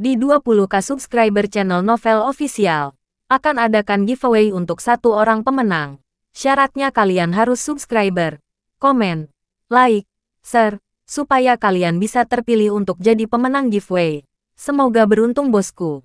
Di 20k subscriber channel Novel Official, akan adakan giveaway untuk satu orang pemenang. Syaratnya kalian harus subscriber, komen, like, share, supaya kalian bisa terpilih untuk jadi pemenang giveaway. Semoga beruntung bosku.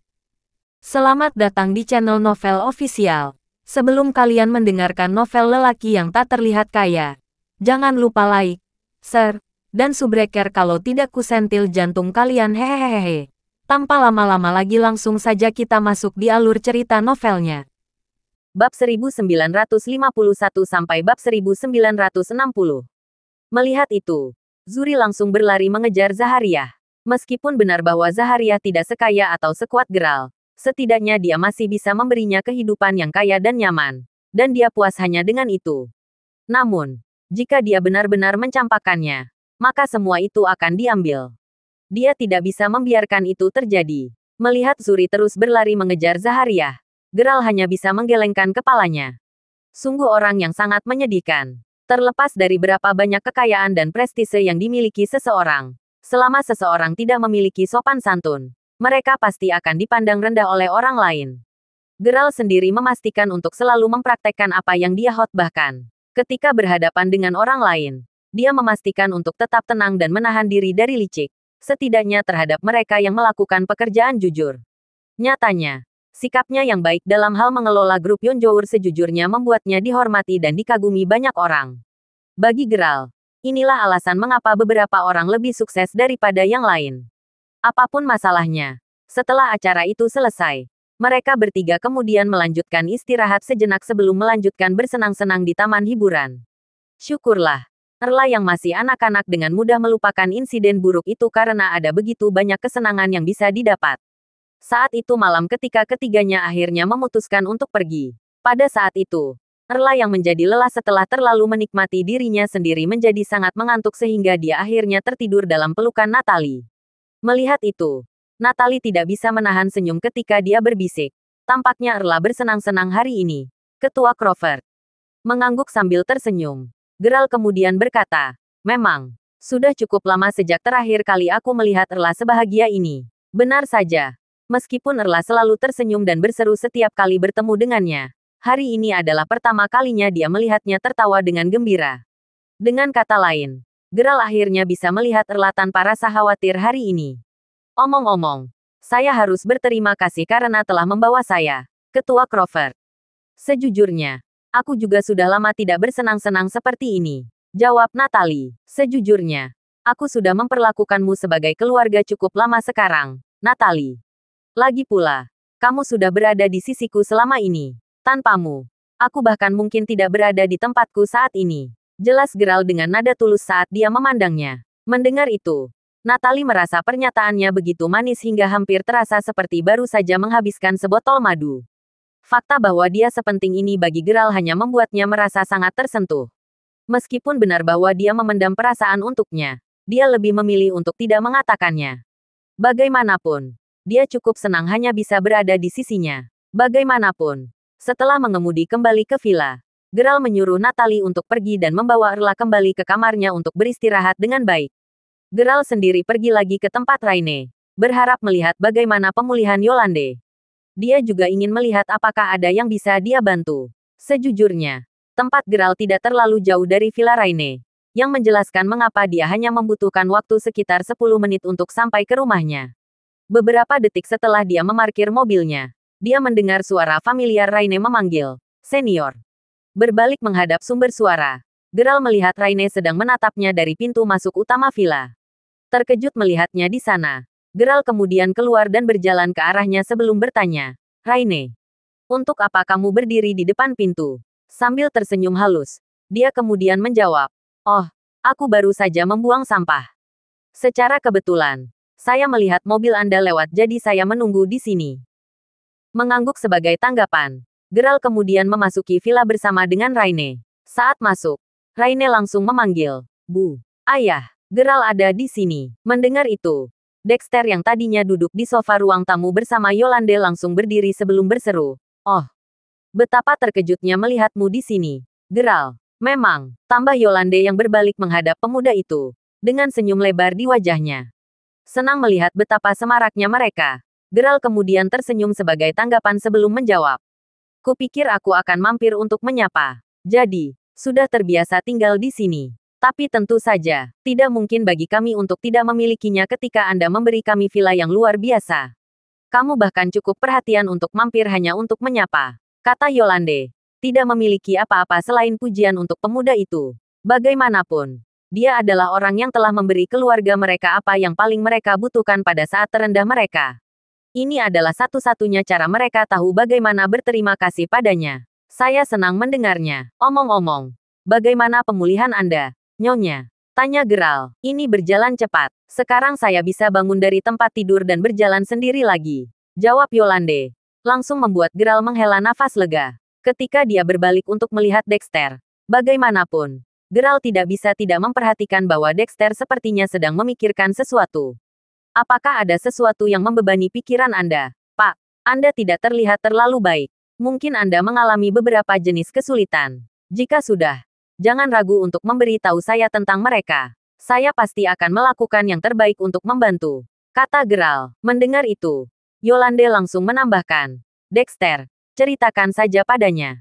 Selamat datang di channel Novel Official. Sebelum kalian mendengarkan novel lelaki yang tak terlihat kaya, jangan lupa like, share, dan subbreaker kalau tidak kusentil jantung kalian hehehehe. Tanpa lama-lama lagi langsung saja kita masuk di alur cerita novelnya. Bab 1951 sampai bab 1960. Melihat itu, Zuri langsung berlari mengejar Zahariah. Meskipun benar bahwa Zahariah tidak sekaya atau sekuat Geralt, setidaknya dia masih bisa memberinya kehidupan yang kaya dan nyaman. Dan dia puas hanya dengan itu. Namun, jika dia benar-benar mencampakkannya, maka semua itu akan diambil. Dia tidak bisa membiarkan itu terjadi. Melihat Zuri terus berlari mengejar Zahariah, Geralt hanya bisa menggelengkan kepalanya. Sungguh orang yang sangat menyedihkan. Terlepas dari berapa banyak kekayaan dan prestise yang dimiliki seseorang, selama seseorang tidak memiliki sopan santun, mereka pasti akan dipandang rendah oleh orang lain. Geralt sendiri memastikan untuk selalu mempraktekkan apa yang dia khotbahkan. Ketika berhadapan dengan orang lain, dia memastikan untuk tetap tenang dan menahan diri dari licik. Setidaknya terhadap mereka yang melakukan pekerjaan jujur. Nyatanya, sikapnya yang baik dalam hal mengelola grup Yonjour sejujurnya membuatnya dihormati dan dikagumi banyak orang. Bagi Geralt, inilah alasan mengapa beberapa orang lebih sukses daripada yang lain. Apapun masalahnya, setelah acara itu selesai, mereka bertiga kemudian melanjutkan istirahat sejenak sebelum melanjutkan bersenang-senang di taman hiburan. Syukurlah, Erla yang masih anak-anak dengan mudah melupakan insiden buruk itu karena ada begitu banyak kesenangan yang bisa didapat. Saat itu malam ketika ketiganya akhirnya memutuskan untuk pergi. Pada saat itu, Erla yang menjadi lelah setelah terlalu menikmati dirinya sendiri menjadi sangat mengantuk sehingga dia akhirnya tertidur dalam pelukan Natalie. Melihat itu, Natalie tidak bisa menahan senyum ketika dia berbisik. Tampaknya Erla bersenang-senang hari ini. Ketua Crawford mengangguk sambil tersenyum. Geralt kemudian berkata, memang, sudah cukup lama sejak terakhir kali aku melihat Erla sebahagia ini. Benar saja. Meskipun Erla selalu tersenyum dan berseru setiap kali bertemu dengannya, hari ini adalah pertama kalinya dia melihatnya tertawa dengan gembira. Dengan kata lain, Geralt akhirnya bisa melihat Erla tanpa rasa khawatir hari ini. Omong-omong, saya harus berterima kasih karena telah membawa saya, Ketua Crawford. Sejujurnya, aku juga sudah lama tidak bersenang-senang seperti ini. Jawab Natalie. Sejujurnya, aku sudah memperlakukanmu sebagai keluarga cukup lama sekarang, Natalie. Lagi pula, kamu sudah berada di sisiku selama ini. Tanpamu, aku bahkan mungkin tidak berada di tempatku saat ini. Jelas Geralt dengan nada tulus saat dia memandangnya. Mendengar itu, Natalie merasa pernyataannya begitu manis hingga hampir terasa seperti baru saja menghabiskan sebotol madu. Fakta bahwa dia sepenting ini bagi Geralt hanya membuatnya merasa sangat tersentuh. Meskipun benar bahwa dia memendam perasaan untuknya, dia lebih memilih untuk tidak mengatakannya. Bagaimanapun, dia cukup senang hanya bisa berada di sisinya. Bagaimanapun, setelah mengemudi kembali ke villa, Geralt menyuruh Natalie untuk pergi dan membawa Erla kembali ke kamarnya untuk beristirahat dengan baik. Geralt sendiri pergi lagi ke tempat Raine, berharap melihat bagaimana pemulihan Yolande. Dia juga ingin melihat apakah ada yang bisa dia bantu. Sejujurnya, tempat Geralt tidak terlalu jauh dari Villa Raine, yang menjelaskan mengapa dia hanya membutuhkan waktu sekitar 10 menit untuk sampai ke rumahnya. Beberapa detik setelah dia memarkir mobilnya, dia mendengar suara familiar Raine memanggil, "Senior." Berbalik menghadap sumber suara, Geralt melihat Raine sedang menatapnya dari pintu masuk utama villa. Terkejut melihatnya di sana, Geralt kemudian keluar dan berjalan ke arahnya sebelum bertanya, "Raine, untuk apa kamu berdiri di depan pintu?" Sambil tersenyum halus, dia kemudian menjawab, "Oh, aku baru saja membuang sampah. Secara kebetulan, saya melihat mobil Anda lewat jadi saya menunggu di sini." Mengangguk sebagai tanggapan, Geralt kemudian memasuki villa bersama dengan Raine. Saat masuk, Raine langsung memanggil, "Bu, Ayah." Geralt ada di sini. Mendengar itu, Dexter yang tadinya duduk di sofa ruang tamu bersama Yolande langsung berdiri sebelum berseru, "Oh, betapa terkejutnya melihatmu di sini, Geralt." Memang, tambah Yolande yang berbalik menghadap pemuda itu, dengan senyum lebar di wajahnya. Senang melihat betapa semaraknya mereka. Geralt kemudian tersenyum sebagai tanggapan sebelum menjawab. Kupikir aku akan mampir untuk menyapa. Jadi, sudah terbiasa tinggal di sini. Tapi tentu saja, tidak mungkin bagi kami untuk tidak memilikinya ketika Anda memberi kami villa yang luar biasa. Kamu bahkan cukup perhatian untuk mampir hanya untuk menyapa, kata Yolande. Tidak memiliki apa-apa selain pujian untuk pemuda itu. Bagaimanapun, dia adalah orang yang telah memberi keluarga mereka apa yang paling mereka butuhkan pada saat terendah mereka. Ini adalah satu-satunya cara mereka tahu bagaimana berterima kasih padanya. Saya senang mendengarnya. Omong-omong, bagaimana pemulihan Anda, Nyonya? Tanya Geralt. Ini berjalan cepat. Sekarang saya bisa bangun dari tempat tidur dan berjalan sendiri lagi. Jawab Yolande. Langsung membuat Geralt menghela nafas lega. Ketika dia berbalik untuk melihat Dexter. Bagaimanapun, Geralt tidak bisa tidak memperhatikan bahwa Dexter sepertinya sedang memikirkan sesuatu. Apakah ada sesuatu yang membebani pikiran Anda, Pak? Anda tidak terlihat terlalu baik. Mungkin Anda mengalami beberapa jenis kesulitan. Jika sudah, jangan ragu untuk memberi tahu saya tentang mereka. Saya pasti akan melakukan yang terbaik untuk membantu, kata Geralt. Mendengar itu, Yolande langsung menambahkan, Dexter, ceritakan saja padanya.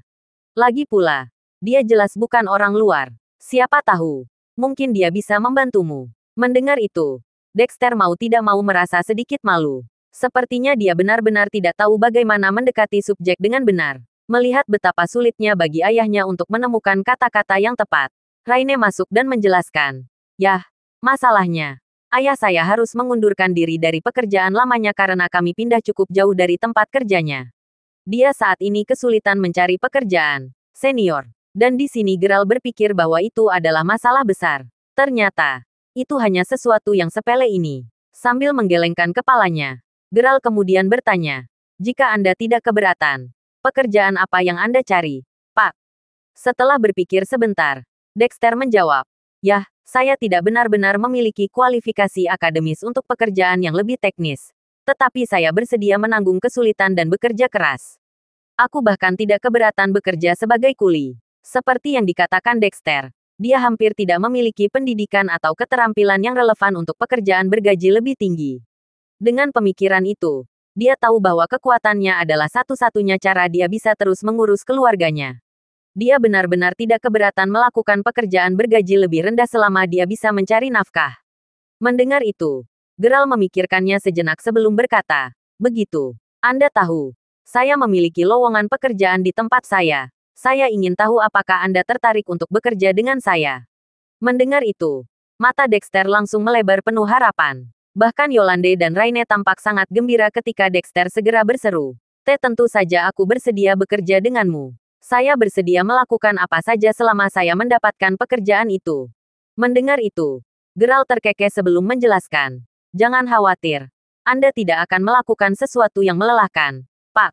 Lagi pula, dia jelas bukan orang luar. Siapa tahu, mungkin dia bisa membantumu. Mendengar itu, Dexter mau tidak mau merasa sedikit malu. Sepertinya dia benar-benar tidak tahu bagaimana mendekati subjek dengan benar. Melihat betapa sulitnya bagi ayahnya untuk menemukan kata-kata yang tepat, Raine masuk dan menjelaskan. Yah, masalahnya, ayah saya harus mengundurkan diri dari pekerjaan lamanya karena kami pindah cukup jauh dari tempat kerjanya. Dia saat ini kesulitan mencari pekerjaan senior. Dan di sini Geralt berpikir bahwa itu adalah masalah besar. Ternyata, itu hanya sesuatu yang sepele ini. Sambil menggelengkan kepalanya, Geralt kemudian bertanya, jika Anda tidak keberatan, pekerjaan apa yang Anda cari, Pak? Setelah berpikir sebentar, Dexter menjawab, yah, saya tidak benar-benar memiliki kualifikasi akademis untuk pekerjaan yang lebih teknis. Tetapi saya bersedia menanggung kesulitan dan bekerja keras. Aku bahkan tidak keberatan bekerja sebagai kuli. Seperti yang dikatakan Dexter, dia hampir tidak memiliki pendidikan atau keterampilan yang relevan untuk pekerjaan bergaji lebih tinggi. Dengan pemikiran itu, dia tahu bahwa kekuatannya adalah satu-satunya cara dia bisa terus mengurus keluarganya. Dia benar-benar tidak keberatan melakukan pekerjaan bergaji lebih rendah selama dia bisa mencari nafkah. Mendengar itu, Geralt memikirkannya sejenak sebelum berkata, begitu. Anda tahu, saya memiliki lowongan pekerjaan di tempat saya. Saya ingin tahu apakah Anda tertarik untuk bekerja dengan saya. Mendengar itu, mata Dexter langsung melebar penuh harapan. Bahkan Yolande dan Raine tampak sangat gembira ketika Dexter segera berseru. Tentu saja aku bersedia bekerja denganmu. Saya bersedia melakukan apa saja selama saya mendapatkan pekerjaan itu. Mendengar itu, Geralt terkekeh sebelum menjelaskan. Jangan khawatir. Anda tidak akan melakukan sesuatu yang melelahkan, Pak.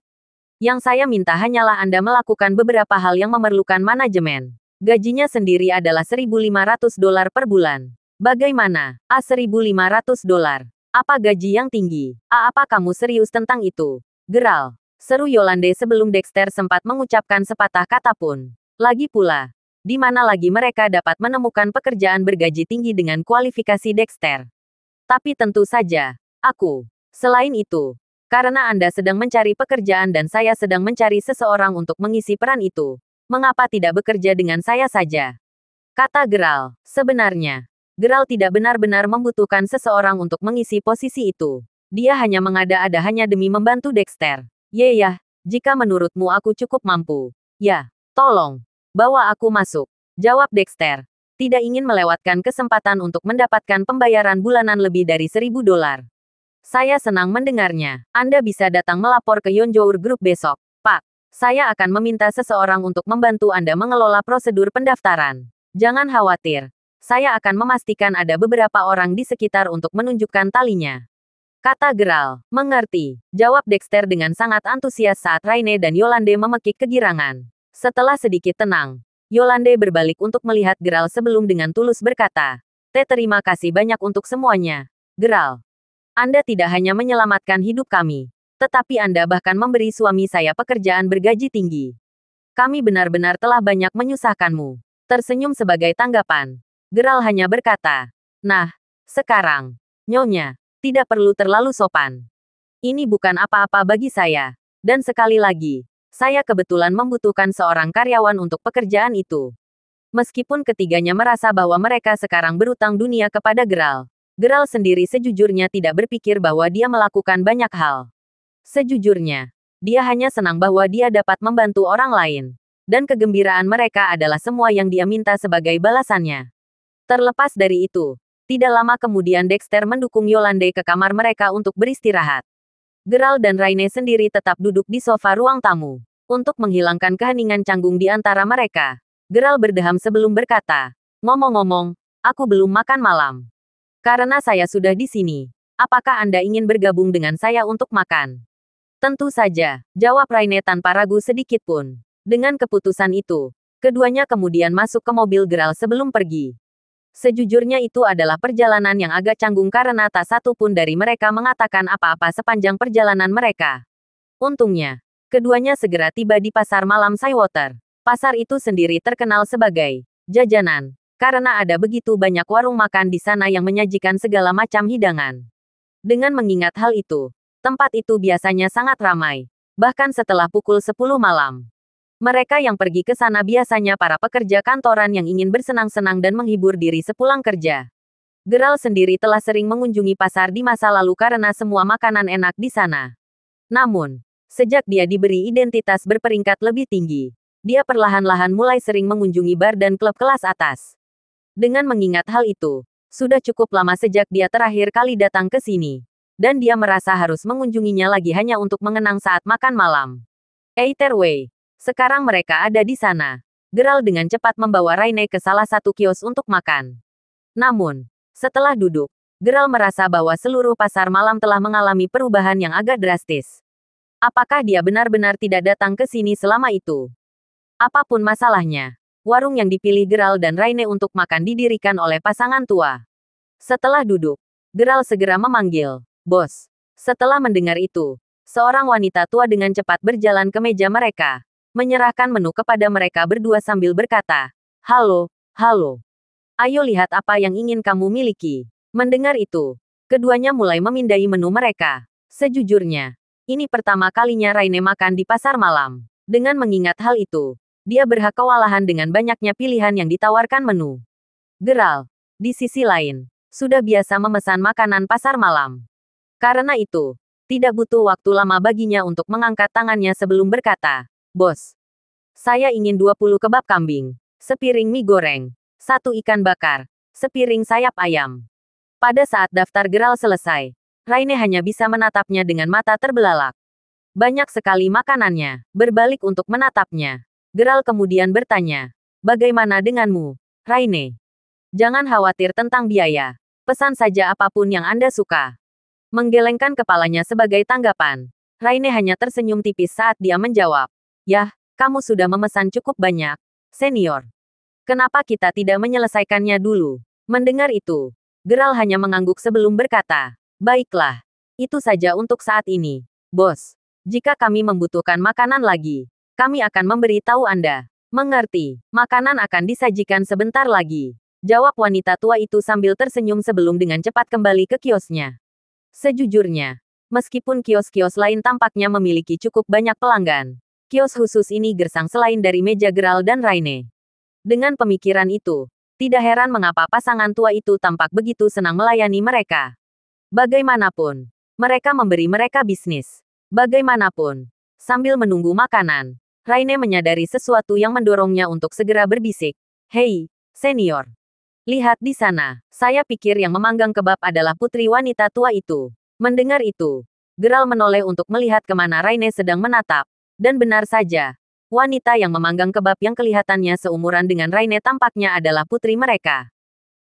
Yang saya minta hanyalah Anda melakukan beberapa hal yang memerlukan manajemen. Gajinya sendiri adalah $1.500 per bulan. Bagaimana? $1.500. Apa gaji yang tinggi? Apa kamu serius tentang itu? Geralt, seru Yolande sebelum Dexter sempat mengucapkan sepatah kata pun. Lagi pula, di mana lagi mereka dapat menemukan pekerjaan bergaji tinggi dengan kualifikasi Dexter? Tapi tentu saja, aku. Selain itu, karena Anda sedang mencari pekerjaan dan saya sedang mencari seseorang untuk mengisi peran itu, mengapa tidak bekerja dengan saya saja? Kata Geralt. Sebenarnya, Geralt tidak benar-benar membutuhkan seseorang untuk mengisi posisi itu. Dia hanya mengada-ada hanya demi membantu Dexter. Ya, jika menurutmu aku cukup mampu. Ya, tolong, bawa aku masuk. Jawab Dexter. Tidak ingin melewatkan kesempatan untuk mendapatkan pembayaran bulanan lebih dari $1.000. Saya senang mendengarnya. Anda bisa datang melapor ke Yonjour Group besok, Pak. Saya akan meminta seseorang untuk membantu Anda mengelola prosedur pendaftaran. Jangan khawatir. Saya akan memastikan ada beberapa orang di sekitar untuk menunjukkan talinya. Kata Geralt. Mengerti. Jawab Dexter dengan sangat antusias saat Raine dan Yolande memekik kegirangan. Setelah sedikit tenang, Yolande berbalik untuk melihat Geralt sebelum dengan tulus berkata, terima kasih banyak untuk semuanya. Geralt, Anda tidak hanya menyelamatkan hidup kami, tetapi Anda bahkan memberi suami saya pekerjaan bergaji tinggi. Kami benar-benar telah banyak menyusahkanmu. Tersenyum sebagai tanggapan. Geralt hanya berkata, nah, sekarang, Nyonya, Tidak perlu terlalu sopan. Ini bukan apa-apa bagi saya. Dan sekali lagi, saya kebetulan membutuhkan seorang karyawan untuk pekerjaan itu. Meskipun ketiganya merasa bahwa mereka sekarang berutang dunia kepada Geralt. Geralt sendiri sejujurnya tidak berpikir bahwa dia melakukan banyak hal. Sejujurnya, dia hanya senang bahwa dia dapat membantu orang lain. Dan kegembiraan mereka adalah semua yang dia minta sebagai balasannya. Terlepas dari itu, tidak lama kemudian Dexter mendukung Yolande ke kamar mereka untuk beristirahat. Geralt dan Raine sendiri tetap duduk di sofa ruang tamu. Untuk menghilangkan keheningan canggung di antara mereka, Geralt berdeham sebelum berkata, "Ngomong-ngomong, aku belum makan malam. Karena saya sudah di sini, apakah Anda ingin bergabung dengan saya untuk makan?" "Tentu saja," jawab Raine tanpa ragu sedikit pun. Dengan keputusan itu, keduanya kemudian masuk ke mobil Geralt sebelum pergi. Sejujurnya itu adalah perjalanan yang agak canggung karena tak satu pun dari mereka mengatakan apa-apa sepanjang perjalanan mereka. Untungnya, keduanya segera tiba di pasar malam Sighwater. Pasar itu sendiri terkenal sebagai jajanan, karena ada begitu banyak warung makan di sana yang menyajikan segala macam hidangan. Dengan mengingat hal itu, tempat itu biasanya sangat ramai, bahkan setelah pukul 10 malam. Mereka yang pergi ke sana biasanya para pekerja kantoran yang ingin bersenang-senang dan menghibur diri sepulang kerja. Geralt sendiri telah sering mengunjungi pasar di masa lalu karena semua makanan enak di sana. Namun, sejak dia diberi identitas berperingkat lebih tinggi, dia perlahan-lahan mulai sering mengunjungi bar dan klub kelas atas. Dengan mengingat hal itu, sudah cukup lama sejak dia terakhir kali datang ke sini. Dan dia merasa harus mengunjunginya lagi hanya untuk mengenang saat makan malam. Either sekarang mereka ada di sana. Geralt dengan cepat membawa Raine ke salah satu kios untuk makan. Namun, setelah duduk, Geralt merasa bahwa seluruh pasar malam telah mengalami perubahan yang agak drastis. Apakah dia benar-benar tidak datang ke sini selama itu? Apapun masalahnya, warung yang dipilih Geralt dan Raine untuk makan didirikan oleh pasangan tua. Setelah duduk, Geralt segera memanggil, "Bos." Setelah mendengar itu, seorang wanita tua dengan cepat berjalan ke meja mereka, menyerahkan menu kepada mereka berdua sambil berkata, "Halo, halo. Ayo lihat apa yang ingin kamu miliki." Mendengar itu, keduanya mulai memindai menu mereka. Sejujurnya, ini pertama kalinya Raine makan di pasar malam. Dengan mengingat hal itu, dia berhak kewalahan dengan banyaknya pilihan yang ditawarkan menu. Geralt, di sisi lain, sudah biasa memesan makanan pasar malam. Karena itu, tidak butuh waktu lama baginya untuk mengangkat tangannya sebelum berkata, "Bos, saya ingin 20 kebab kambing, sepiring mie goreng, 1 ikan bakar, sepiring sayap ayam." Pada saat daftar Geralt selesai, Raine hanya bisa menatapnya dengan mata terbelalak. Banyak sekali makanannya. Berbalik untuk menatapnya, Geralt kemudian bertanya, "Bagaimana denganmu, Raine? Jangan khawatir tentang biaya. Pesan saja apapun yang Anda suka." Menggelengkan kepalanya sebagai tanggapan, Raine hanya tersenyum tipis saat dia menjawab, "Yah, kamu sudah memesan cukup banyak, senior. Kenapa kita tidak menyelesaikannya dulu?" Mendengar itu, Geralt hanya mengangguk sebelum berkata, "Baiklah. Itu saja untuk saat ini, bos. Jika kami membutuhkan makanan lagi, kami akan memberi tahu Anda." "Mengerti, makanan akan disajikan sebentar lagi," jawab wanita tua itu sambil tersenyum sebelum dengan cepat kembali ke kiosnya. Sejujurnya, meskipun kios-kios lain tampaknya memiliki cukup banyak pelanggan, kios khusus ini gersang selain dari meja Geralt dan Raine. Dengan pemikiran itu, tidak heran mengapa pasangan tua itu tampak begitu senang melayani mereka. Bagaimanapun, mereka memberi mereka bisnis. Bagaimanapun, sambil menunggu makanan, Raine menyadari sesuatu yang mendorongnya untuk segera berbisik. "Hei, senior. Lihat di sana, saya pikir yang memanggang kebab adalah putri wanita tua itu." Mendengar itu, Geralt menoleh untuk melihat kemana Raine sedang menatap. Dan benar saja, wanita yang memanggang kebab yang kelihatannya seumuran dengan Raine tampaknya adalah putri mereka.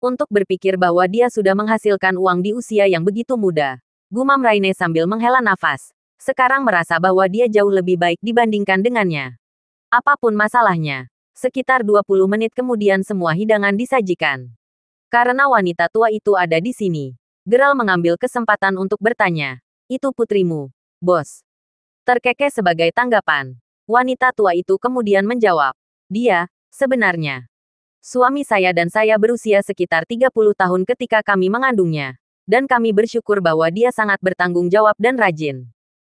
Untuk berpikir bahwa dia sudah menghasilkan uang di usia yang begitu muda, gumam Raine sambil menghela nafas. Sekarang merasa bahwa dia jauh lebih baik dibandingkan dengannya. Apapun masalahnya, sekitar 20 menit kemudian semua hidangan disajikan. Karena wanita tua itu ada di sini, Geralt mengambil kesempatan untuk bertanya, "Itu putrimu, bos?" Terkekeh sebagai tanggapan, wanita tua itu kemudian menjawab, "Dia, sebenarnya. Suami saya dan saya berusia sekitar 30 tahun ketika kami mengandungnya. Dan kami bersyukur bahwa dia sangat bertanggung jawab dan rajin.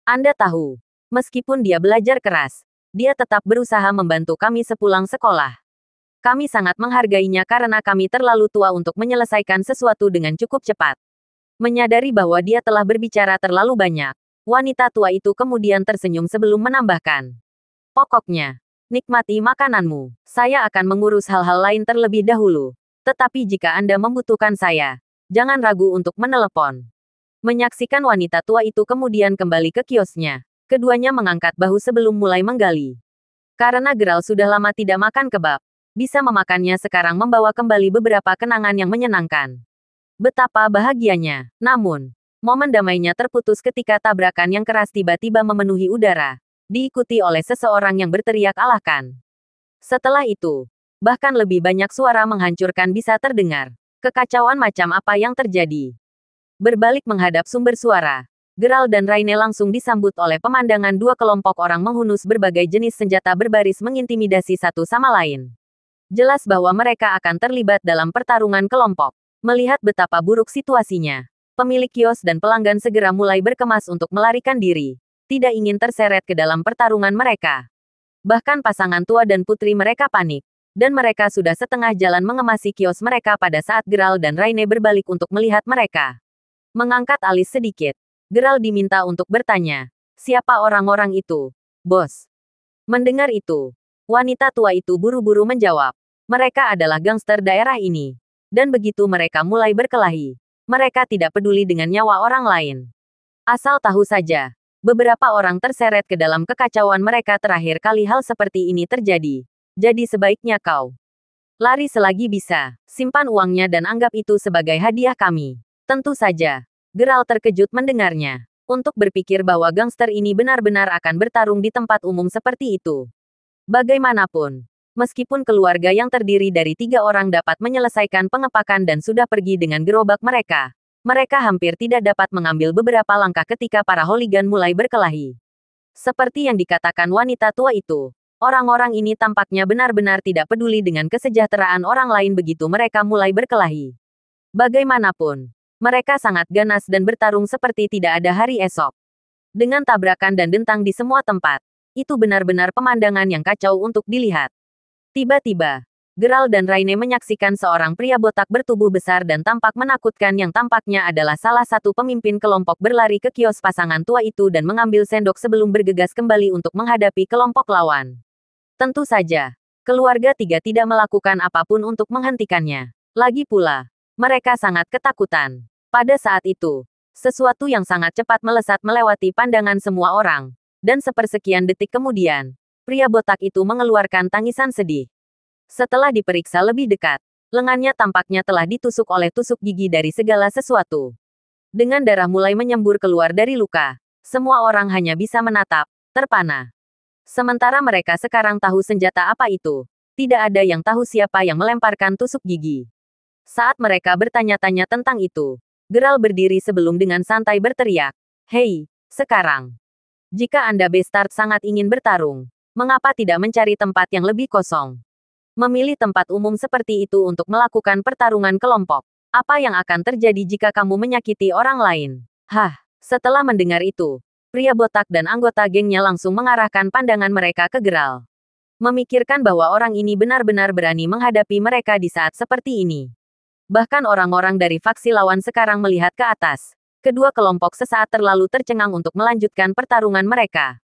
Anda tahu, meskipun dia belajar keras, dia tetap berusaha membantu kami sepulang sekolah. Kami sangat menghargainya karena kami terlalu tua untuk menyelesaikan sesuatu dengan cukup cepat. Menyadari bahwa dia telah berbicara terlalu banyak, wanita tua itu kemudian tersenyum sebelum menambahkan. Pokoknya, nikmati makananmu. Saya akan mengurus hal-hal lain terlebih dahulu. Tetapi jika Anda membutuhkan saya, jangan ragu untuk menelepon. Menyaksikan wanita tua itu kemudian kembali ke kiosnya. Keduanya mengangkat bahu sebelum mulai menggali. Karena Gerald sudah lama tidak makan kebab, bisa memakannya sekarang membawa kembali beberapa kenangan yang menyenangkan. Betapa bahagianya. Namun, momen damainya terputus ketika tabrakan yang keras tiba-tiba memenuhi udara, diikuti oleh seseorang yang berteriak alahkan. Setelah itu, bahkan lebih banyak suara menghancurkan bisa terdengar. Kekacauan macam apa yang terjadi? Berbalik menghadap sumber suara, Gerald dan Raine langsung disambut oleh pemandangan dua kelompok orang menghunus berbagai jenis senjata berbaris mengintimidasi satu sama lain. Jelas bahwa mereka akan terlibat dalam pertarungan kelompok. Melihat betapa buruk situasinya, pemilik kios dan pelanggan segera mulai berkemas untuk melarikan diri, tidak ingin terseret ke dalam pertarungan mereka. Bahkan pasangan tua dan putri mereka panik, dan mereka sudah setengah jalan mengemasi kios mereka pada saat Gerald dan Raine berbalik untuk melihat mereka. Mengangkat alis sedikit, Gerald diminta untuk bertanya, siapa orang-orang itu, bos? Mendengar itu, wanita tua itu buru-buru menjawab, mereka adalah gangster daerah ini. Dan begitu mereka mulai berkelahi, mereka tidak peduli dengan nyawa orang lain. Asal tahu saja, beberapa orang terseret ke dalam kekacauan mereka terakhir kali hal seperti ini terjadi. Jadi sebaiknya kau lari selagi bisa, simpan uangnya dan anggap itu sebagai hadiah kami. Tentu saja, Gerald terkejut mendengarnya. Untuk berpikir bahwa gangster ini benar-benar akan bertarung di tempat umum seperti itu. Bagaimanapun, meskipun keluarga yang terdiri dari 3 orang dapat menyelesaikan pengepakan dan sudah pergi dengan gerobak mereka, mereka hampir tidak dapat mengambil beberapa langkah ketika para hooligan mulai berkelahi. Seperti yang dikatakan wanita tua itu, orang-orang ini tampaknya benar-benar tidak peduli dengan kesejahteraan orang lain begitu mereka mulai berkelahi. Bagaimanapun, mereka sangat ganas dan bertarung seperti tidak ada hari esok. Dengan tabrakan dan dentang di semua tempat, itu benar-benar pemandangan yang kacau untuk dilihat. Tiba-tiba, Gerald dan Raine menyaksikan seorang pria botak bertubuh besar dan tampak menakutkan yang tampaknya adalah salah satu pemimpin kelompok berlari ke kios pasangan tua itu dan mengambil sendok sebelum bergegas kembali untuk menghadapi kelompok lawan. Tentu saja, keluarga tiga tidak melakukan apapun untuk menghentikannya. Lagi pula, mereka sangat ketakutan. Pada saat itu, sesuatu yang sangat cepat melesat melewati pandangan semua orang. Dan sepersekian detik kemudian, pria botak itu mengeluarkan tangisan sedih. Setelah diperiksa lebih dekat, lengannya tampaknya telah ditusuk oleh tusuk gigi dari segala sesuatu. Dengan darah mulai menyembur keluar dari luka, semua orang hanya bisa menatap, terpana. Sementara mereka sekarang tahu senjata apa itu, tidak ada yang tahu siapa yang melemparkan tusuk gigi. Saat mereka bertanya-tanya tentang itu, Gerald berdiri sebelum dengan santai berteriak, "Hei, sekarang. Jika Anda Bestart sangat ingin bertarung, mengapa tidak mencari tempat yang lebih kosong? Memilih tempat umum seperti itu untuk melakukan pertarungan kelompok. Apa yang akan terjadi jika kamu menyakiti orang lain?" Hah, setelah mendengar itu, pria botak dan anggota gengnya langsung mengarahkan pandangan mereka ke Gerald. Memikirkan bahwa orang ini benar-benar berani menghadapi mereka di saat seperti ini. Bahkan orang-orang dari faksi lawan sekarang melihat ke atas. Kedua kelompok sesaat terlalu tercengang untuk melanjutkan pertarungan mereka.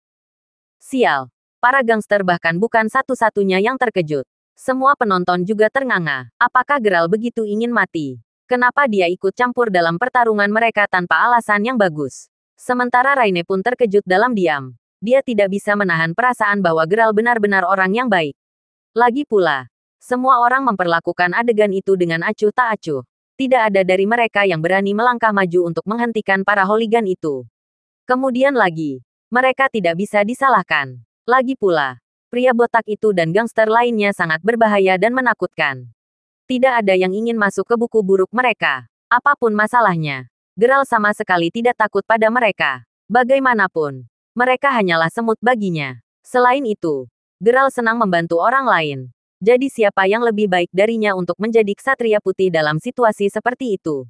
Sial, para gangster bahkan bukan satu-satunya yang terkejut. Semua penonton juga ternganga. Apakah Gerald begitu ingin mati? Kenapa dia ikut campur dalam pertarungan mereka tanpa alasan yang bagus? Sementara Raine pun terkejut dalam diam. Dia tidak bisa menahan perasaan bahwa Gerald benar-benar orang yang baik. Lagi pula, semua orang memperlakukan adegan itu dengan acuh tak acuh. Tidak ada dari mereka yang berani melangkah maju untuk menghentikan para hooligan itu. Kemudian lagi, mereka tidak bisa disalahkan. Lagi pula, pria botak itu dan gangster lainnya sangat berbahaya dan menakutkan. Tidak ada yang ingin masuk ke buku buruk mereka. Apapun masalahnya, Gerald sama sekali tidak takut pada mereka. Bagaimanapun, mereka hanyalah semut baginya. Selain itu, Gerald senang membantu orang lain. Jadi siapa yang lebih baik darinya untuk menjadi ksatria putih dalam situasi seperti itu?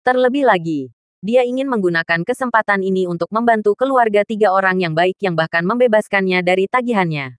Terlebih lagi, dia ingin menggunakan kesempatan ini untuk membantu keluarga 3 orang yang baik yang bahkan membebaskannya dari tagihannya.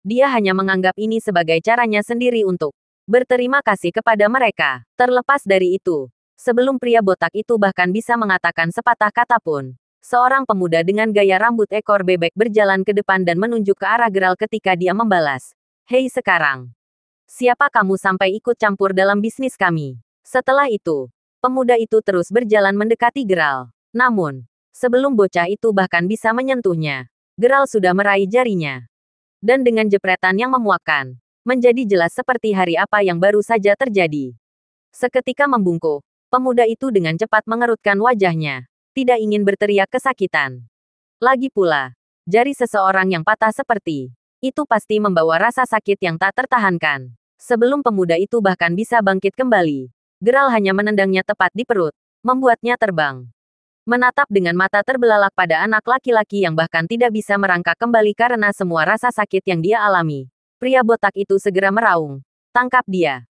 Dia hanya menganggap ini sebagai caranya sendiri untuk berterima kasih kepada mereka. Terlepas dari itu, sebelum pria botak itu bahkan bisa mengatakan sepatah kata pun, seorang pemuda dengan gaya rambut ekor bebek berjalan ke depan dan menunjuk ke arah Geralt ketika dia membalas. Hei sekarang. Siapa kamu sampai ikut campur dalam bisnis kami? Setelah itu, pemuda itu terus berjalan mendekati Geralt. Namun, sebelum bocah itu bahkan bisa menyentuhnya, Geralt sudah meraih jarinya. Dan dengan jepretan yang memuakkan, menjadi jelas seperti hari apa yang baru saja terjadi. Seketika membungkuk, pemuda itu dengan cepat mengerutkan wajahnya, tidak ingin berteriak kesakitan. Lagi pula, jari seseorang yang patah seperti itu pasti membawa rasa sakit yang tak tertahankan. Sebelum pemuda itu bahkan bisa bangkit kembali, Geralt hanya menendangnya tepat di perut, membuatnya terbang. Menatap dengan mata terbelalak pada anak laki-laki yang bahkan tidak bisa merangkak kembali karena semua rasa sakit yang dia alami. Pria botak itu segera meraung. Tangkap dia.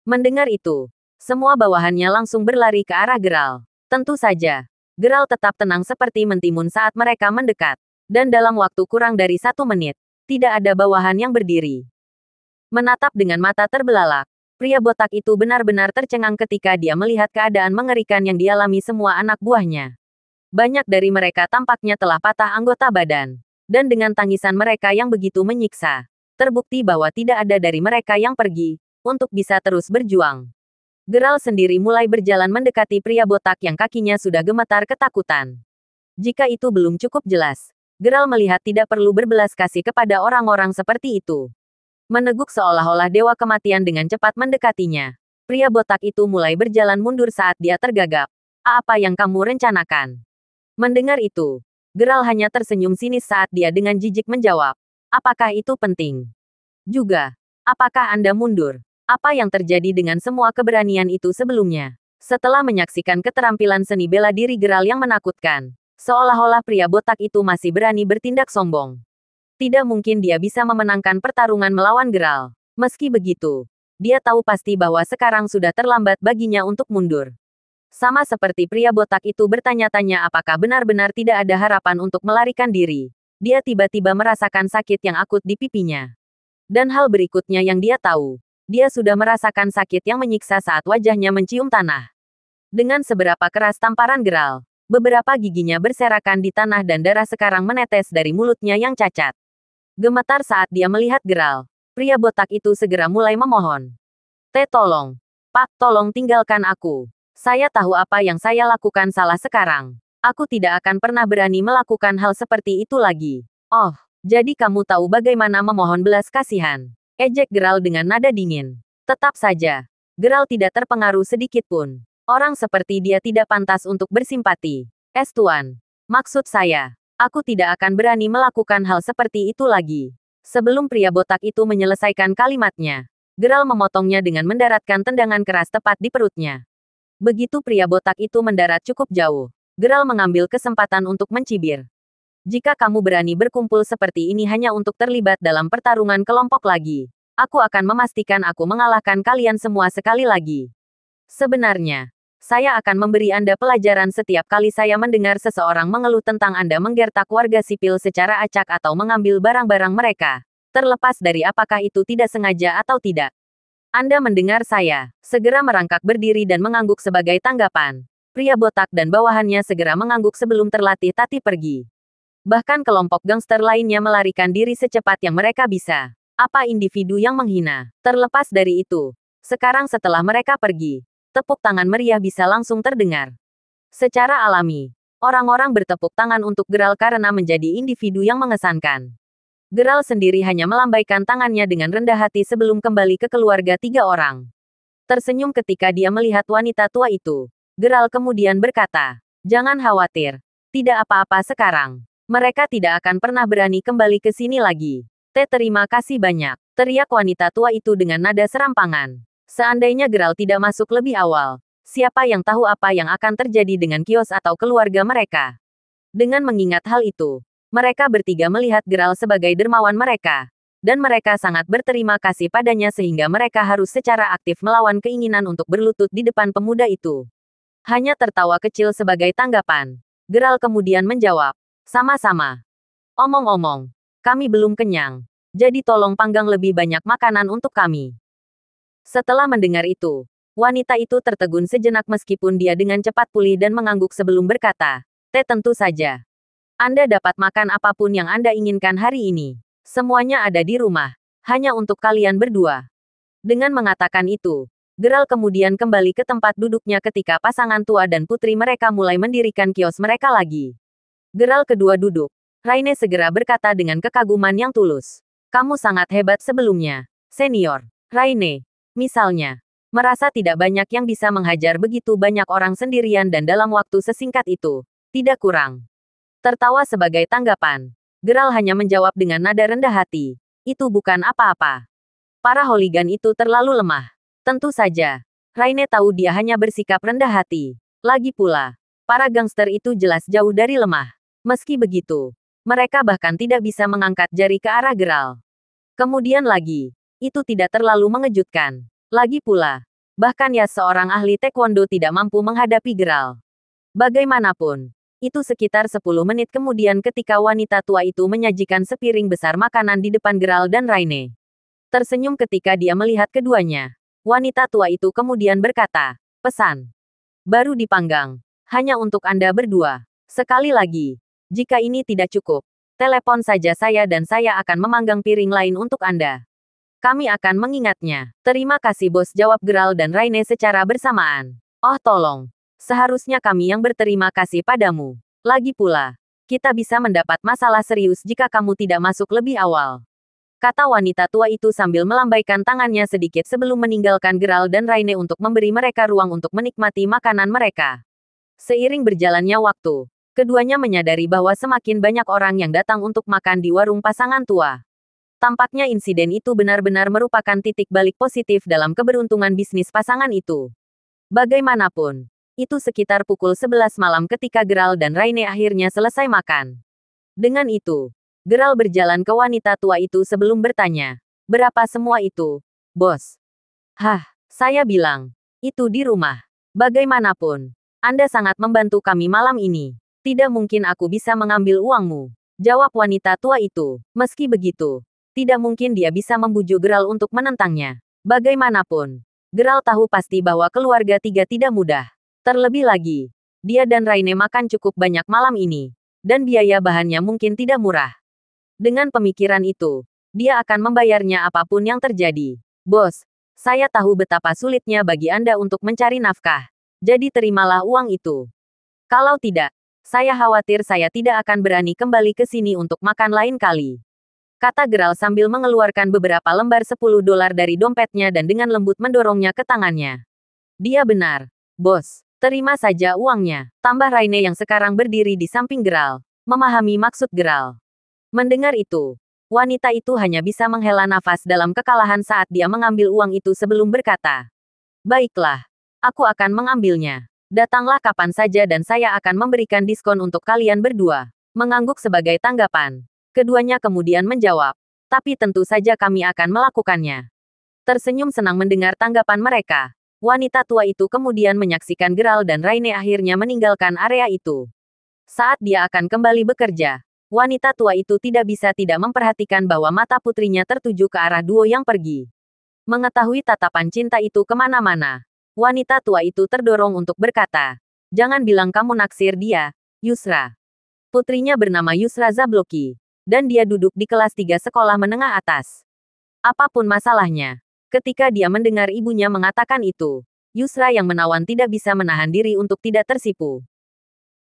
Mendengar itu, semua bawahannya langsung berlari ke arah Geralt. Tentu saja, Geralt tetap tenang seperti mentimun saat mereka mendekat. Dan dalam waktu kurang dari 1 menit, tidak ada bawahan yang berdiri. Menatap dengan mata terbelalak, pria botak itu benar-benar tercengang ketika dia melihat keadaan mengerikan yang dialami semua anak buahnya. Banyak dari mereka tampaknya telah patah anggota badan. Dan dengan tangisan mereka yang begitu menyiksa, terbukti bahwa tidak ada dari mereka yang pergi, untuk bisa terus berjuang. Geralt sendiri mulai berjalan mendekati pria botak yang kakinya sudah gemetar ketakutan. Jika itu belum cukup jelas, Geralt melihat tidak perlu berbelas kasih kepada orang-orang seperti itu. Meneguk seolah-olah dewa kematian dengan cepat mendekatinya. Pria botak itu mulai berjalan mundur saat dia tergagap. Apa yang kamu rencanakan? Mendengar itu, Geralt hanya tersenyum sinis saat dia dengan jijik menjawab. Apakah itu penting? Juga, apakah Anda mundur? Apa yang terjadi dengan semua keberanian itu sebelumnya? Setelah menyaksikan keterampilan seni bela diri Geralt yang menakutkan, seolah-olah pria botak itu masih berani bertindak sombong. Tidak mungkin dia bisa memenangkan pertarungan melawan Geralt. Meski begitu, dia tahu pasti bahwa sekarang sudah terlambat baginya untuk mundur. Sama seperti pria botak itu bertanya-tanya apakah benar-benar tidak ada harapan untuk melarikan diri. Dia tiba-tiba merasakan sakit yang akut di pipinya. Dan hal berikutnya yang dia tahu, dia sudah merasakan sakit yang menyiksa saat wajahnya mencium tanah. Dengan seberapa keras tamparan Geralt, beberapa giginya berserakan di tanah dan darah sekarang menetes dari mulutnya yang cacat. Gemetar saat dia melihat Geralt, pria botak itu segera mulai memohon. Tolong. Pak, tolong tinggalkan aku. Saya tahu apa yang saya lakukan salah sekarang. Aku tidak akan pernah berani melakukan hal seperti itu lagi. Oh, jadi kamu tahu bagaimana memohon belas kasihan. Ejek Geralt dengan nada dingin. Tetap saja, Geralt tidak terpengaruh sedikit pun. Orang seperti dia tidak pantas untuk bersimpati. Tuan, maksud saya, aku tidak akan berani melakukan hal seperti itu lagi. Sebelum pria botak itu menyelesaikan kalimatnya, Geralt memotongnya dengan mendaratkan tendangan keras tepat di perutnya. Begitu pria botak itu mendarat cukup jauh, Geralt mengambil kesempatan untuk mencibir. Jika kamu berani berkumpul seperti ini hanya untuk terlibat dalam pertarungan kelompok lagi, aku akan memastikan aku mengalahkan kalian semua sekali lagi. Sebenarnya, saya akan memberi Anda pelajaran setiap kali saya mendengar seseorang mengeluh tentang Anda menggertak warga sipil secara acak atau mengambil barang-barang mereka, terlepas dari apakah itu tidak sengaja atau tidak. Anda mendengar saya, segera merangkak berdiri dan mengangguk sebagai tanggapan. Pria botak dan bawahannya segera mengangguk sebelum terlatih Tati pergi. Bahkan kelompok gangster lainnya melarikan diri secepat yang mereka bisa. Apa individu yang menghina? Terlepas dari itu, sekarang setelah mereka pergi, tepuk tangan meriah bisa langsung terdengar. Secara alami, orang-orang bertepuk tangan untuk Geralt karena menjadi individu yang mengesankan. Geralt sendiri hanya melambaikan tangannya dengan rendah hati sebelum kembali ke keluarga 3 orang. Tersenyum ketika dia melihat wanita tua itu. Geralt kemudian berkata, "Jangan khawatir. Tidak apa-apa sekarang. Mereka tidak akan pernah berani kembali ke sini lagi." Terima kasih banyak, teriak wanita tua itu dengan nada serampangan. Seandainya Geralt tidak masuk lebih awal, siapa yang tahu apa yang akan terjadi dengan kios atau keluarga mereka. Dengan mengingat hal itu, mereka bertiga melihat Geralt sebagai dermawan mereka, dan mereka sangat berterima kasih padanya sehingga mereka harus secara aktif melawan keinginan untuk berlutut di depan pemuda itu. Hanya tertawa kecil sebagai tanggapan. Geralt kemudian menjawab, sama-sama. Omong-omong, kami belum kenyang. Jadi tolong panggang lebih banyak makanan untuk kami. Setelah mendengar itu, wanita itu tertegun sejenak meskipun dia dengan cepat pulih dan mengangguk sebelum berkata, tentu saja. Anda dapat makan apapun yang Anda inginkan hari ini. Semuanya ada di rumah. Hanya untuk kalian berdua. Dengan mengatakan itu, Geralt kemudian kembali ke tempat duduknya ketika pasangan tua dan putri mereka mulai mendirikan kios mereka lagi. Geralt kedua duduk. Raine segera berkata dengan kekaguman yang tulus. Kamu sangat hebat sebelumnya, senior. Raine, misalnya, merasa tidak banyak yang bisa menghajar begitu banyak orang sendirian dan dalam waktu sesingkat itu. Tidak kurang. Tertawa sebagai tanggapan. Geralt hanya menjawab dengan nada rendah hati. Itu bukan apa-apa. Para hooligan itu terlalu lemah. Tentu saja. Raine tahu dia hanya bersikap rendah hati. Lagi pula, para gangster itu jelas jauh dari lemah. Meski begitu, mereka bahkan tidak bisa mengangkat jari ke arah Geralt. Kemudian lagi, itu tidak terlalu mengejutkan. Lagi pula, bahkan ya seorang ahli taekwondo tidak mampu menghadapi Geralt. Bagaimanapun, itu sekitar 10 menit kemudian ketika wanita tua itu menyajikan sepiring besar makanan di depan Geralt dan Raine. Tersenyum ketika dia melihat keduanya. Wanita tua itu kemudian berkata, pesan. Baru dipanggang. Hanya untuk Anda berdua. Sekali lagi, jika ini tidak cukup, telepon saja saya dan saya akan memanggang piring lain untuk Anda. Kami akan mengingatnya. Terima kasih bos, jawab Geralt dan Raine secara bersamaan. Oh tolong. Seharusnya kami yang berterima kasih padamu. Lagi pula, kita bisa mendapat masalah serius jika kamu tidak masuk lebih awal. Kata wanita tua itu sambil melambaikan tangannya sedikit sebelum meninggalkan Geralt dan Raine untuk memberi mereka ruang untuk menikmati makanan mereka. Seiring berjalannya waktu, keduanya menyadari bahwa semakin banyak orang yang datang untuk makan di warung pasangan tua. Tampaknya insiden itu benar-benar merupakan titik balik positif dalam keberuntungan bisnis pasangan itu. Bagaimanapun, itu sekitar pukul 11 malam ketika Geralt dan Raine akhirnya selesai makan. Dengan itu, Geralt berjalan ke wanita tua itu sebelum bertanya, berapa semua itu, bos? Hah, saya bilang, itu di rumah. Bagaimanapun, Anda sangat membantu kami malam ini. Tidak mungkin aku bisa mengambil uangmu, jawab wanita tua itu. Meski begitu, tidak mungkin dia bisa membujuk Geralt untuk menentangnya. Bagaimanapun, Geralt tahu pasti bahwa keluarga tiga tidak mudah. Terlebih lagi, dia dan Raine makan cukup banyak malam ini, dan biaya bahannya mungkin tidak murah. Dengan pemikiran itu, dia akan membayarnya apapun yang terjadi. Bos, saya tahu betapa sulitnya bagi Anda untuk mencari nafkah. Jadi terimalah uang itu. Kalau tidak, saya khawatir saya tidak akan berani kembali ke sini untuk makan lain kali. Kata Geralt sambil mengeluarkan beberapa lembar $10 dari dompetnya dan dengan lembut mendorongnya ke tangannya. Dia benar, bos. Terima saja uangnya, tambah Raine yang sekarang berdiri di samping Geralt, memahami maksud Geralt. Mendengar itu, wanita itu hanya bisa menghela nafas dalam kekalahan saat dia mengambil uang itu sebelum berkata, baiklah, aku akan mengambilnya. Datanglah kapan saja dan saya akan memberikan diskon untuk kalian berdua. Mengangguk sebagai tanggapan. Keduanya kemudian menjawab, tapi tentu saja kami akan melakukannya. Tersenyum senang mendengar tanggapan mereka. Wanita tua itu kemudian menyaksikan Geralt dan Raine akhirnya meninggalkan area itu. Saat dia akan kembali bekerja, wanita tua itu tidak bisa tidak memperhatikan bahwa mata putrinya tertuju ke arah duo yang pergi. Mengetahui tatapan cinta itu kemana-mana, wanita tua itu terdorong untuk berkata, jangan bilang kamu naksir dia, Yusra. Putrinya bernama Yusra Zabloki, dan dia duduk di kelas 3 sekolah menengah atas. Apapun masalahnya, ketika dia mendengar ibunya mengatakan itu, Yusra yang menawan tidak bisa menahan diri untuk tidak tersipu.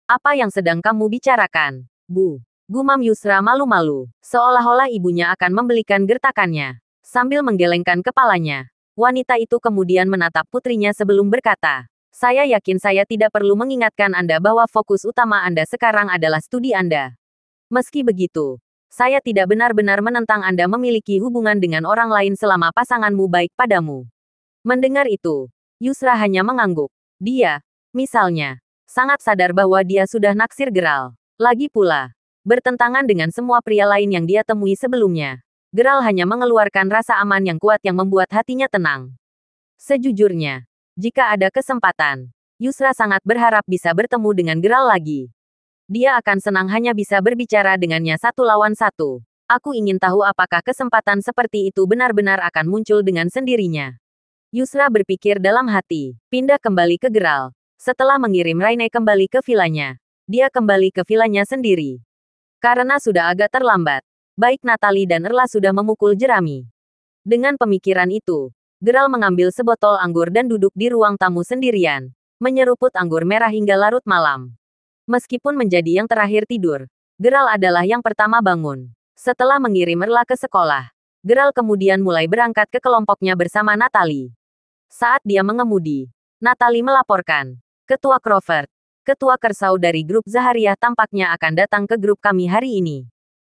Apa yang sedang kamu bicarakan, Bu? Gumam Yusra malu-malu, seolah-olah ibunya akan membelikan gertakannya. Sambil menggelengkan kepalanya, wanita itu kemudian menatap putrinya sebelum berkata, saya yakin saya tidak perlu mengingatkan Anda bahwa fokus utama Anda sekarang adalah studi Anda. Meski begitu, saya tidak benar-benar menentang Anda memiliki hubungan dengan orang lain selama pasanganmu baik padamu. Mendengar itu, Yusra hanya mengangguk. Dia, misalnya, sangat sadar bahwa dia sudah naksir Geralt. Lagi pula, bertentangan dengan semua pria lain yang dia temui sebelumnya. Geralt hanya mengeluarkan rasa aman yang kuat yang membuat hatinya tenang. Sejujurnya, jika ada kesempatan, Yusra sangat berharap bisa bertemu dengan Geralt lagi. Dia akan senang hanya bisa berbicara dengannya 1 lawan 1. Aku ingin tahu apakah kesempatan seperti itu benar-benar akan muncul dengan sendirinya. Yusra berpikir dalam hati, pindah kembali ke Geralt. Setelah mengirim Raine kembali ke vilanya, dia kembali ke vilanya sendiri. Karena sudah agak terlambat, baik Natalie dan Erla sudah memukul jerami. Dengan pemikiran itu, Geralt mengambil sebotol anggur dan duduk di ruang tamu sendirian, menyeruput anggur merah hingga larut malam. Meskipun menjadi yang terakhir tidur, Geralt adalah yang pertama bangun. Setelah mengirim Erla ke sekolah, Geralt kemudian mulai berangkat ke kelompoknya bersama Natalie. Saat dia mengemudi, Natalie melaporkan, Ketua Crawford, Ketua Kersau dari grup Zaharia tampaknya akan datang ke grup kami hari ini.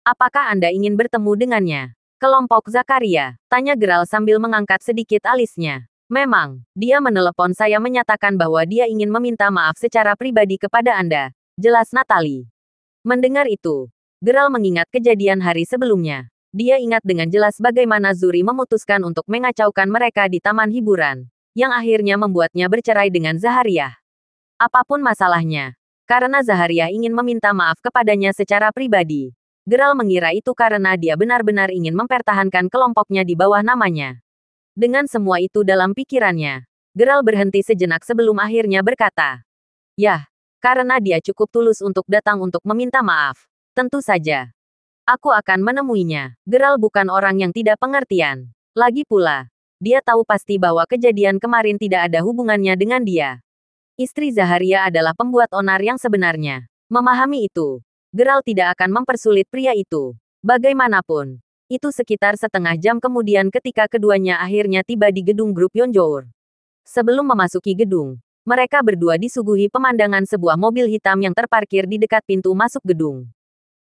Apakah Anda ingin bertemu dengannya? Kelompok Zakaria, tanya Geralt sambil mengangkat sedikit alisnya. Memang, dia menelepon saya menyatakan bahwa dia ingin meminta maaf secara pribadi kepada Anda, jelas Natalie. Mendengar itu, Geralt mengingat kejadian hari sebelumnya. Dia ingat dengan jelas bagaimana Zuri memutuskan untuk mengacaukan mereka di taman hiburan, yang akhirnya membuatnya bercerai dengan Zaharia. Apapun masalahnya, karena Zaharia ingin meminta maaf kepadanya secara pribadi. Geralt mengira itu karena dia benar-benar ingin mempertahankan kelompoknya di bawah namanya. Dengan semua itu dalam pikirannya, Geralt berhenti sejenak sebelum akhirnya berkata, "Yah, karena dia cukup tulus untuk datang untuk meminta maaf. Tentu saja. Aku akan menemuinya." Geralt bukan orang yang tidak pengertian. Lagi pula, dia tahu pasti bahwa kejadian kemarin tidak ada hubungannya dengan dia. Istri Zaharia adalah pembuat onar yang sebenarnya. Memahami itu, Geralt tidak akan mempersulit pria itu. Bagaimanapun, itu sekitar setengah jam kemudian ketika keduanya akhirnya tiba di gedung grup Yonjour. Sebelum memasuki gedung, mereka berdua disuguhi pemandangan sebuah mobil hitam yang terparkir di dekat pintu masuk gedung.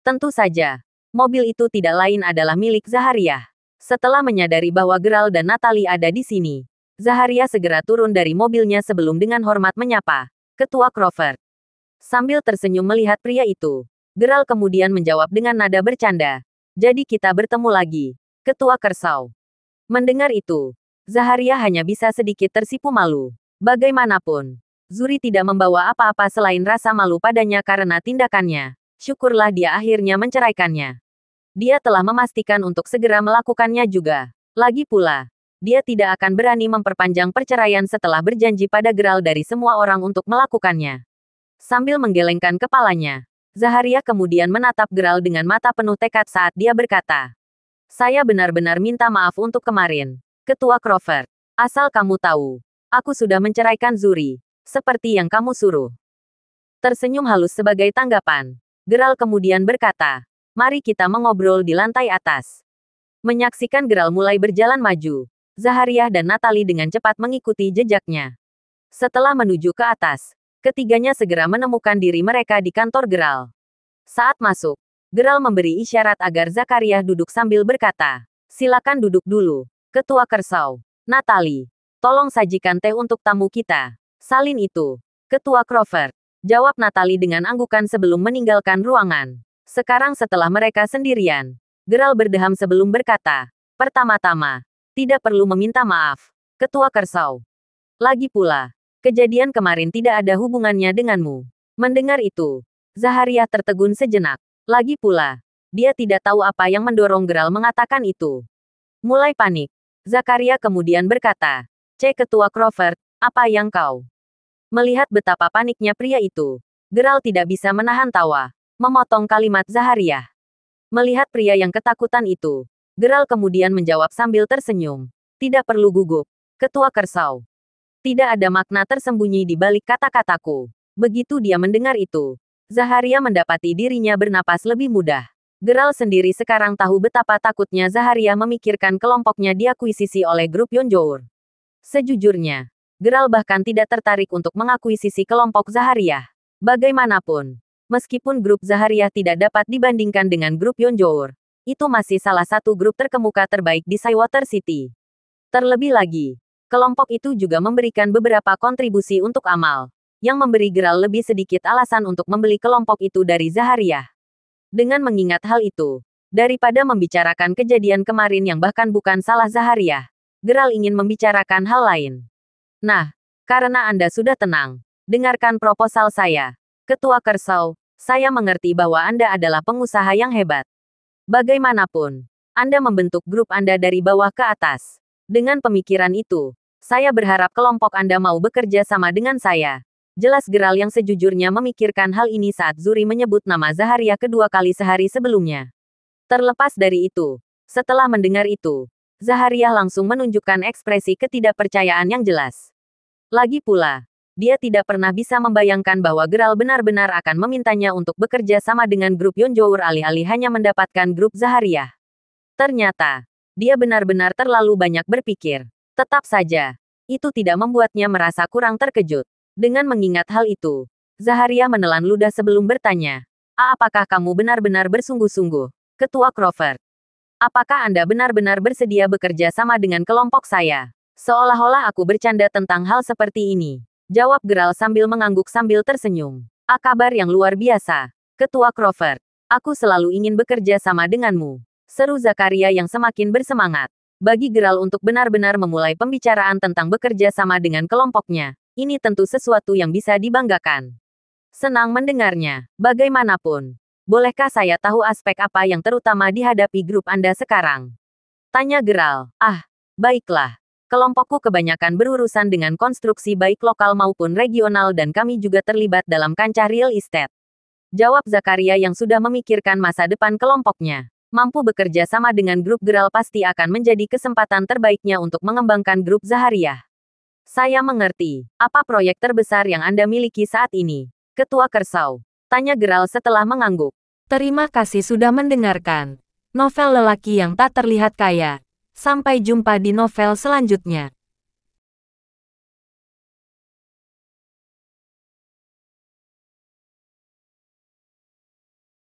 Tentu saja, mobil itu tidak lain adalah milik Zaharia. Setelah menyadari bahwa Geralt dan Natalie ada di sini, Zaharia segera turun dari mobilnya sebelum dengan hormat menyapa, "Ketua Crawford." Sambil tersenyum melihat pria itu, Geralt kemudian menjawab dengan nada bercanda, "Jadi kita bertemu lagi, Ketua Kersau." Mendengar itu, Zaharia hanya bisa sedikit tersipu malu. Bagaimanapun, Zuri tidak membawa apa-apa selain rasa malu padanya karena tindakannya. Syukurlah dia akhirnya menceraikannya. Dia telah memastikan untuk segera melakukannya juga. Lagi pula, dia tidak akan berani memperpanjang perceraian setelah berjanji pada Geralt dari semua orang untuk melakukannya. Sambil menggelengkan kepalanya, Zaharia kemudian menatap Geralt dengan mata penuh tekad saat dia berkata, "Saya benar-benar minta maaf untuk kemarin, Ketua Crawford. Asal kamu tahu, aku sudah menceraikan Zuri, seperti yang kamu suruh." Tersenyum halus sebagai tanggapan, Geralt kemudian berkata, "Mari kita mengobrol di lantai atas." Menyaksikan Geralt mulai berjalan maju, Zaharia dan Natalie dengan cepat mengikuti jejaknya. Setelah menuju ke atas, ketiganya segera menemukan diri mereka di kantor Geralt. Saat masuk, Geralt memberi isyarat agar Zakaria duduk sambil berkata, "Silakan duduk dulu, Ketua Kersau. Natalie, tolong sajikan teh untuk tamu kita." "Salin itu, Ketua Crawford," jawab Natalie dengan anggukan sebelum meninggalkan ruangan. Sekarang setelah mereka sendirian, Geralt berdeham sebelum berkata, "Pertama-tama, tidak perlu meminta maaf, Ketua Kersau. Lagi pula, kejadian kemarin tidak ada hubungannya denganmu." Mendengar itu, Zaharia tertegun sejenak. Lagi pula, dia tidak tahu apa yang mendorong Geralt mengatakan itu. Mulai panik, Zakaria kemudian berkata, Ketua Crawford, apa yang kau?" Melihat betapa paniknya pria itu, Geralt tidak bisa menahan tawa, memotong kalimat Zaharia. Melihat pria yang ketakutan itu, Geralt kemudian menjawab sambil tersenyum, "Tidak perlu gugup, Ketua Kersau. Tidak ada makna tersembunyi di balik kata-kataku." Begitu dia mendengar itu, Zaharia mendapati dirinya bernapas lebih mudah. Geralt sendiri sekarang tahu betapa takutnya Zaharia memikirkan kelompoknya diakuisisi oleh grup Yonjour. Sejujurnya, Geralt bahkan tidak tertarik untuk mengakuisisi kelompok Zaharia. Bagaimanapun, meskipun grup Zaharia tidak dapat dibandingkan dengan grup Yonjour, itu masih salah satu grup terkemuka terbaik di Cywater City. Terlebih lagi, kelompok itu juga memberikan beberapa kontribusi untuk amal, yang memberi Geralt lebih sedikit alasan untuk membeli kelompok itu dari Zaharia. Dengan mengingat hal itu, daripada membicarakan kejadian kemarin yang bahkan bukan salah Zaharia, Geralt ingin membicarakan hal lain. "Nah, karena Anda sudah tenang, Dengarkan proposal saya. Ketua Kersau, saya mengerti bahwa Anda adalah pengusaha yang hebat. Bagaimanapun, Anda membentuk grup Anda dari bawah ke atas. Dengan pemikiran itu, saya berharap kelompok Anda mau bekerja sama dengan saya. Jelas Gerald yang sejujurnya memikirkan hal ini saat Zuri menyebut nama Zaharia kedua kali sehari sebelumnya. Terlepas dari itu, setelah mendengar itu, Zaharia langsung menunjukkan ekspresi ketidakpercayaan yang jelas. Lagi pula, dia tidak pernah bisa membayangkan bahwa Gerald benar-benar akan memintanya untuk bekerja sama dengan grup Yonjour alih-alih hanya mendapatkan grup Zaharia. Ternyata, dia benar-benar terlalu banyak berpikir. Tetap saja, itu tidak membuatnya merasa kurang terkejut. Dengan mengingat hal itu, Zaharia menelan ludah sebelum bertanya, apakah kamu benar-benar bersungguh-sungguh, Ketua Crawford? Apakah Anda benar-benar bersedia bekerja sama dengan kelompok saya? Seolah-olah aku bercanda tentang hal seperti ini. Jawab Gerald sambil mengangguk sambil tersenyum. Kabar yang luar biasa, Ketua Crawford. Aku selalu ingin bekerja sama denganmu. Seru Zakaria yang semakin bersemangat. Bagi Gerald untuk benar-benar memulai pembicaraan tentang bekerja sama dengan kelompoknya, ini tentu sesuatu yang bisa dibanggakan. Senang mendengarnya. Bagaimanapun, bolehkah saya tahu aspek apa yang terutama dihadapi grup Anda sekarang? Tanya Gerald. Baiklah. Kelompokku kebanyakan berurusan dengan konstruksi baik lokal maupun regional dan kami juga terlibat dalam kancah real estate. Jawab Zakaria yang sudah memikirkan masa depan kelompoknya. Mampu bekerja sama dengan grup Gerald pasti akan menjadi kesempatan terbaiknya untuk mengembangkan grup Zaharia. Saya mengerti. Apa proyek terbesar yang Anda miliki saat ini, Ketua Kersau? Tanya Gerald setelah mengangguk. Terima kasih sudah mendengarkan novel lelaki yang tak terlihat kaya. Sampai jumpa di novel selanjutnya.